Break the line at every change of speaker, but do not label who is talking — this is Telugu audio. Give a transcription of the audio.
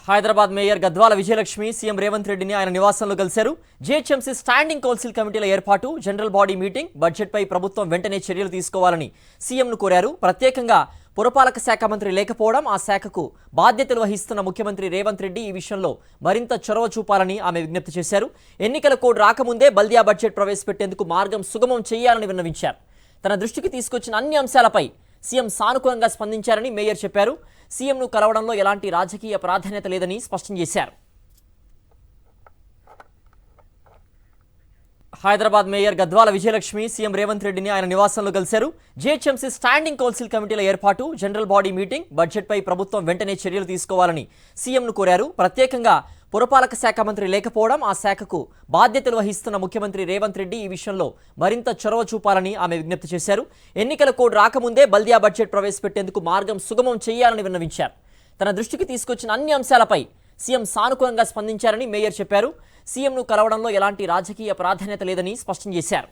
హైదరాబాద్ మేయర్ గద్వాల విజయలక్ష్మి సీఎం రేవంత్ రెడ్డిని ఆయన నివాసంలో కలిశారు. జీహెచ్ఎంసీ స్టాండింగ్ కౌన్సిల్ కమిటీల ఏర్పాటు, జనరల్ బాడీ మీటింగ్, బడ్జెట్పై ప్రభుత్వం వెంటనే చర్యలు తీసుకోవాలని సీఎంను కోరారు. ప్రత్యేకంగా పురపాలక శాఖ మంత్రి లేకపోవడం, ఆ శాఖకు బాధ్యతలు వహిస్తున్న ముఖ్యమంత్రి రేవంత్ రెడ్డి ఈ విషయంలో మరింత చొరవ చూపాలని ఆమె విజ్ఞప్తి చేశారు. ఎన్నికల కోడ్ రాకముందే బల్దియా బడ్జెట్ ప్రవేశపెట్టేందుకు మార్గం సుగమం చేయాలని విన్నవించారు. తన దృష్టికి తీసుకొచ్చిన అన్ని అంశాలపై సీఎం సానుకూలంగా స్పందించారని మేయర్ చెప్పారు. సీఎంను కలవడంలో ఎలాంటి రాజకీయ ప్రాధాన్యత లేదని స్పష్టం చేశారు. హైదరాబాద్ మేయర్ గద్వాల విజయలక్ష్మి సీఎం రేవంత్ రెడ్డిని ఆయన నివాసంలో కలిశారు. జీహెచ్ఎంసీ స్టాండింగ్ కౌన్సిల్ కమిటీల ఏర్పాటు, జనరల్ బాడీ మీటింగ్, బడ్జెట్పై ప్రభుత్వం వెంటనే చర్యలు తీసుకోవాలని సీఎంను కోరారు. ప్రత్యేకంగా పురపాలక శాఖ మంత్రి లేకపోవడం, ఆ శాఖకు బాధ్యతలు వహిస్తున్న ముఖ్యమంత్రి రేవంత్ రెడ్డి ఈ విషయంలో మరింత చొరవ చూపాలని ఆమె విజ్ఞప్తి చేశారు. ఎన్నికల కోడ్ రాకముందే బల్దియా బడ్జెట్ ప్రవేశపెట్టేందుకు మార్గం సుగమం చేయాలని విన్నవించారు. తన దృష్టికి తీసుకొచ్చిన అన్ని అంశాలపై సీఎం సానుకూలంగా స్పందించారని మేయర్ చెప్పారు. సీఎంను కలవడంలో ఎలాంటి రాజకీయ ప్రాధాన్యత లేదని స్పష్టం చేశారు.